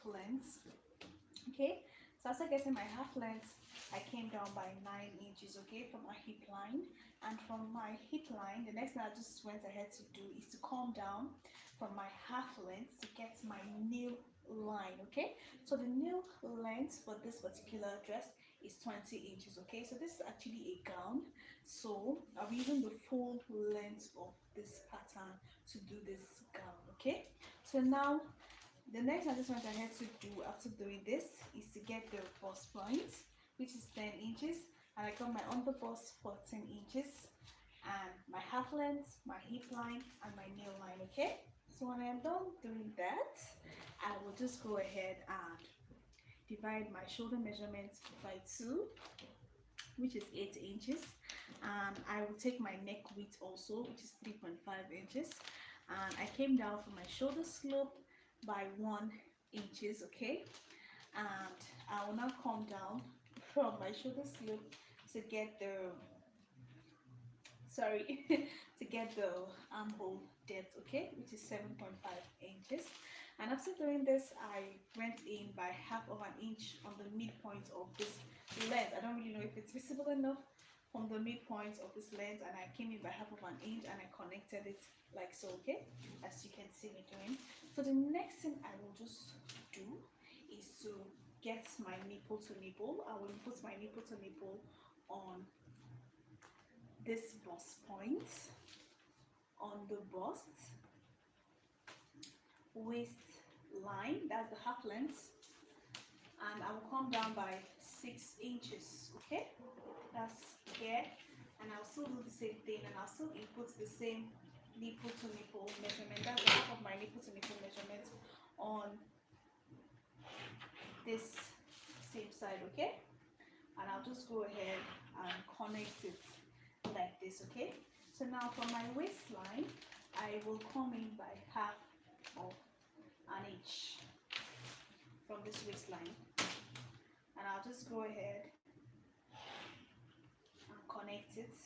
length. Okay, so after getting my half length, I came down by 9 inches, okay, from my hip line. And from my hip line, the next thing I just went ahead to do is to come down from my half length to get my nail line. Okay, so the nail length for this particular dress is 20 inches. Okay, so this is actually a gown, so I'm using the full length of this pattern to do this gown. Okay, so now the next I just went ahead to do after doing this is to get the bust point, which is 10 inches, and I got my under bust 14 inches, and my half length, my hip line, and my nail line. Okay, so when I am done doing that, I will just go ahead and divide my shoulder measurement by 2, which is 8 inches, and I will take my neck width also, which is 3.5 inches, and I came down from my shoulder slope by 1 inches. Okay, and I will now come down from my shoulder slope to get the to get the armhole depth, okay, which is 7.5 inches. And after doing this, I went in by half of an inch on the midpoint of this length. I don't really know if it's visible enough from the midpoint of this length, and I came in by half of an inch and I connected it like so, okay, as you can see me doing. So the next thing I will just do is to get my nipple to nipple. I will put my nipple to nipple on this bust point, on the bust, waist line, that's the half length, and I will come down by 6 inches. Okay, that's here, and I'll still do the same thing, and I'll still input the same nipple to nipple measurement. That's the half of my nipple to nipple measurement on this same side. Okay, and I'll just go ahead and connect it like this. Okay, so now from my waistline, I will come in by half of an inch from this waistline, and I'll just go ahead and connect it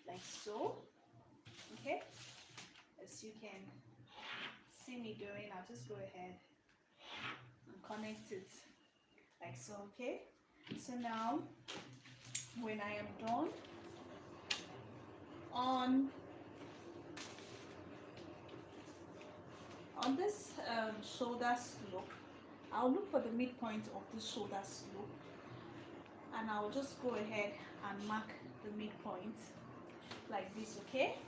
like so. Okay, as you can see me doing, I'll just go ahead and connect it like so. Okay, so now when I am done on this shoulder slope, I'll look for the midpoint of the shoulder slope, and I'll just go ahead and mark the midpoint like this. Okay,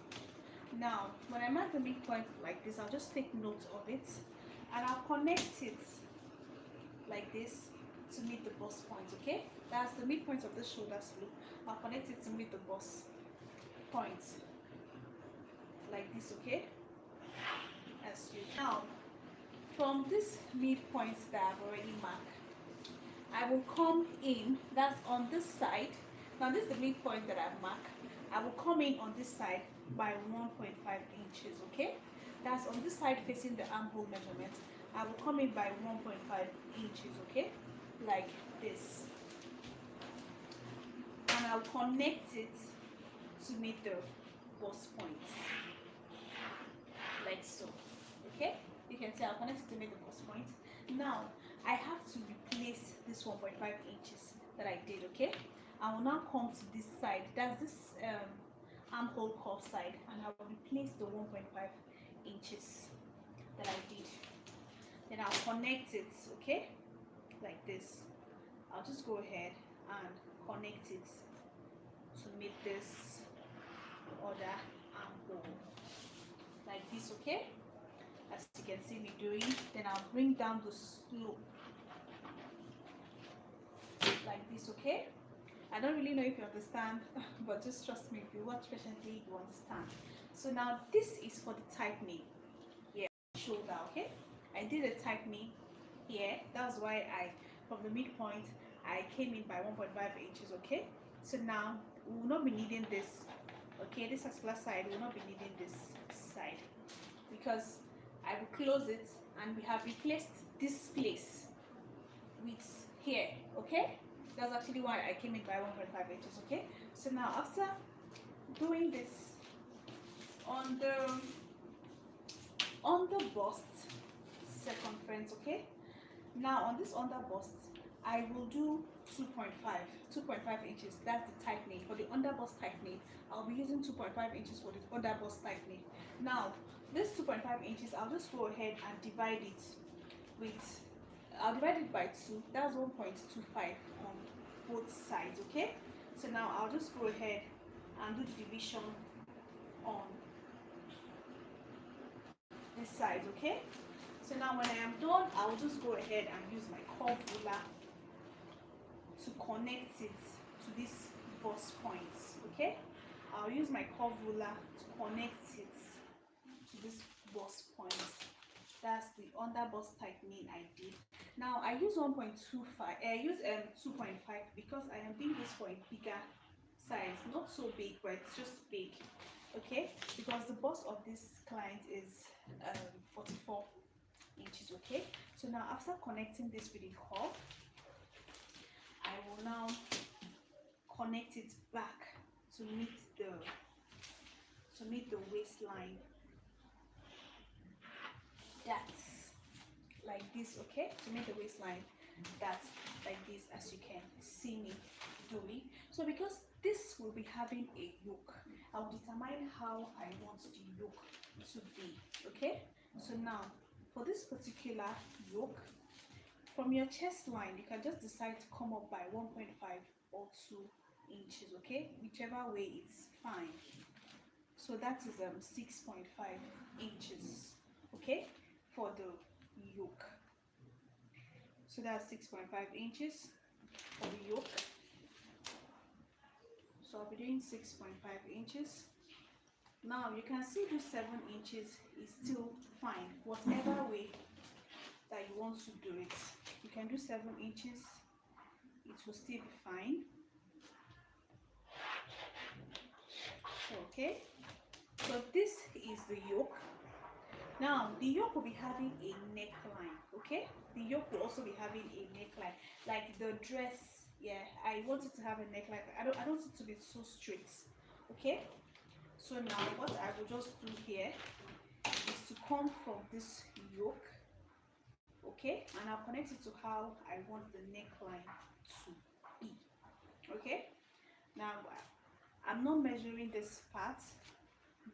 now when I mark the midpoint like this, I'll just take note of it, and I'll connect it like this to meet the bust point. Okay, that's the midpoint of the shoulder slope. I'll connect it to meet the bust point like this. Okay, as you now from this midpoint that I've already marked, I will come in, that's on this side. Now this is the midpoint that I've marked. I will come in on this side by 1.5 inches. Okay, that's on this side facing the armhole measurement. I will come in by 1.5 inches. Okay, like this, and I'll connect it to meet the bust point like so. Okay, you can see I'll connect it to meet the bust point. Now I have to replace this 1.5 inches that I did. Okay, I will now come to this side, that's this armhole curve side, and I will replace the 1.5 inches that I did. Then I'll connect it, okay, like this. I'll just go ahead and connect it to meet this other armhole like this. Okay, as you can see me doing. Then I'll bring down the slope like this. Okay, I don't really know if you understand, but just trust me, if you watch patiently, you understand. So now this is for the tightening here, shoulder. Okay, I did a tightening here. That's why from the midpoint I came in by 1.5 inches. Okay, so now we will not be needing this. Okay, this particular side we will not be needing this side, because I will close it, and we have replaced this place with here. Okay, that's actually why I came in by 1.5 inches. Okay, so now after doing this on the bust circumference, Now on this under bust, I will do 2.5 inches. That's the tightening. For the under bust tightening, I'll be using 2.5 inches for the under bust tightening. Now, this 2.5 inches, I'll just go ahead and divide it with, I'll divide it by 2. That's 1.25 on both sides, okay? So now I'll just go ahead and do the division on this side, okay? So now when I am done, I'll just go ahead and use my curve ruler to connect it to these bust points, okay? I'll use my curve ruler to connect it to this bust points. That's the under bust tightening I did. Now I use 1.25. I use 2.5 because I am doing this for a bigger size, not so big, but it's just big, okay? Because the bust of this client is 44 inches, okay? So now after connecting this with the curve, I will now connect it back to meet the waistline. That's like this, okay? To make the waistline, that's like this, as you can see me doing. So because this will be having a yoke, I'll determine how I want the yoke to be, okay? So now for this particular yoke, from your chest line, you can just decide to come up by 1.5 or 2 inches, okay? Whichever way is fine. So that is 6.5 inches, okay, for the yoke. So that's 6.5 inches for the yoke. So I'll be doing 6.5 inches. Now you can see do 7 inches is still fine, whatever way that you want to do it. You can do 7 inches, it will still be fine. Okay, so this is the yoke. Now the yoke will be having a neckline, okay? The yoke will also be having a neckline, like the dress. Yeah, I want it to have a neckline. I don't want it to be so straight, okay? So now what I will just do here is to come from this yoke, okay, and I'll connect it to how I want the neckline to be, okay? Now I'm not measuring this part,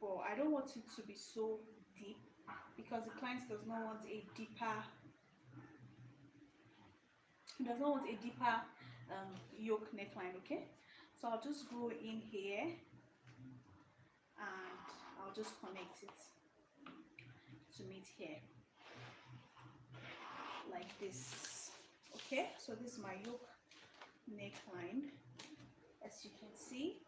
but I don't want it to be so deep because the client does not want a deeper yoke neckline, okay? So I'll just go in here and I'll just connect it to meet here like this, okay? So this is my yoke neckline, as you can see.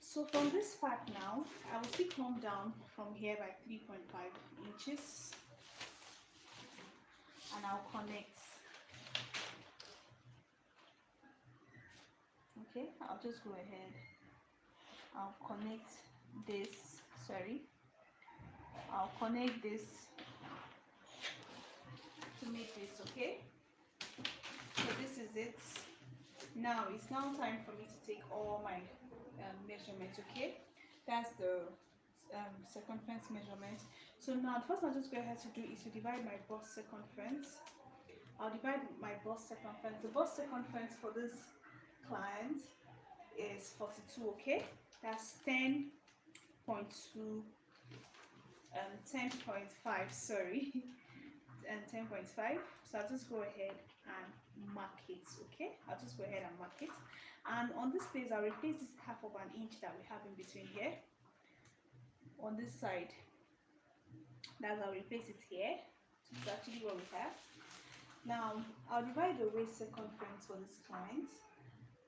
So from this part now, I will still come down from here by 3.5 inches and I'll connect. Okay, I'll just go ahead. I'll connect this, I'll connect this to make this, okay? So this is it. Now it's now time for me to take all my measurements, okay? That's the circumference measurement. So now first I'll just go ahead to do is to divide my bust circumference. I'll divide my bust circumference. The bust circumference for this client is 42, okay? That's 10.2 10.5, sorry, and 10.5. So I'll just go ahead and mark it, okay? I'll just go ahead and mark it. And on this place, I'll replace this half of an inch that we have in between here. On this side, that's I'll replace it here. So it's actually what we have. Now, I'll divide the waist circumference for this client,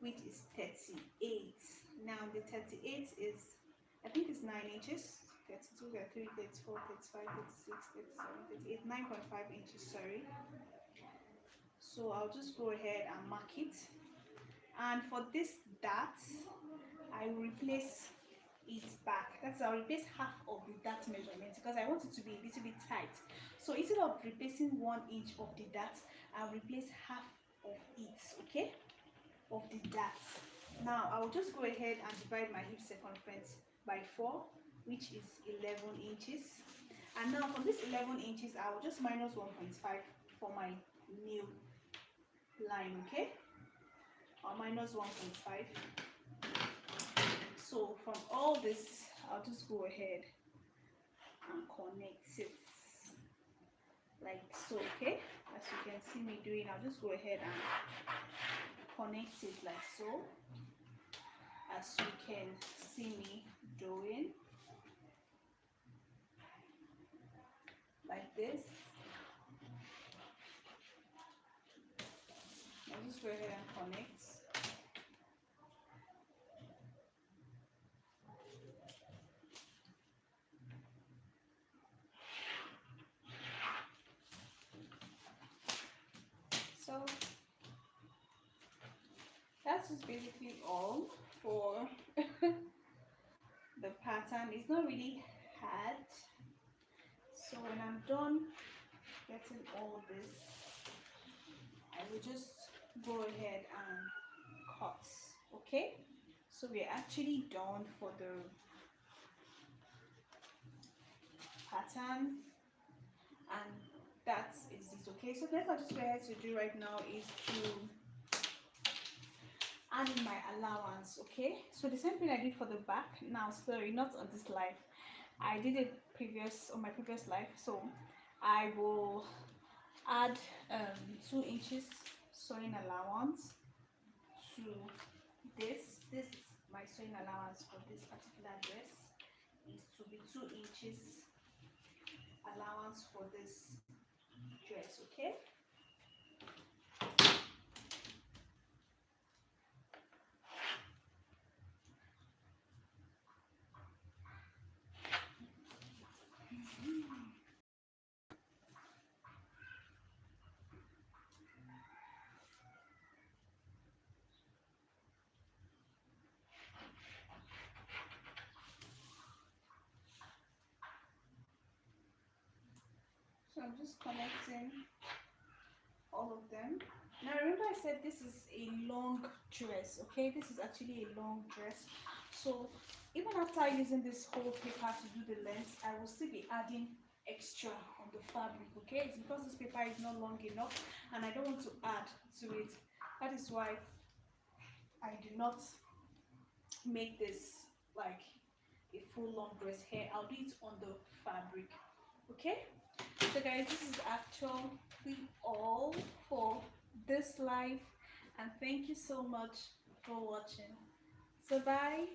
which is 38. Now, the 38 is, I think it's 9 inches. 32, 33, 34, 35, 36, 37, 38, 9.5 inches, sorry. So I'll just go ahead and mark it. And for this dart, I will replace it back. I'll replace half of the dart measurement because I want it to be a little bit tight. So instead of replacing 1 inch of the dart, I'll replace half of it, okay? Of the dart. Now I will just go ahead and divide my hip circumference by 4, which is 11 inches. And now from this 11 inches, I will just minus 1.5 for my new line, okay, or minus 1.5. So from all this, I'll just go ahead and connect it like so, okay. As you can see me doing, I'll just go ahead and connect it like so, as you can see me doing, like this. I'll just go ahead and connect. So that's just basically all for the pattern. It's not really hard. So when I'm done getting all this, I will just go ahead and cut, okay. So we're actually done for the pattern, and that is it, okay. So what I just go ahead to do right now is to add in my allowance, okay. So the same thing I did for the back. Now, sorry, not on this live, I did it on my previous live. So I will add 2 inches sewing allowance to this. This my sewing allowance for this particular dress is to be 2 inches allowance for this dress, okay. So I'm just connecting all of them. Now remember I said this is a long dress, okay. This is actually a long dress, so even after using this whole paper to do the length, I will still be adding extra on the fabric, okay. It's because this paper is not long enough and I don't want to add to it. That is why I do not make this like a full long dress here. I'll do it on the fabric, okay. So guys, this is actually all for this live, and thank you so much for watching. So bye.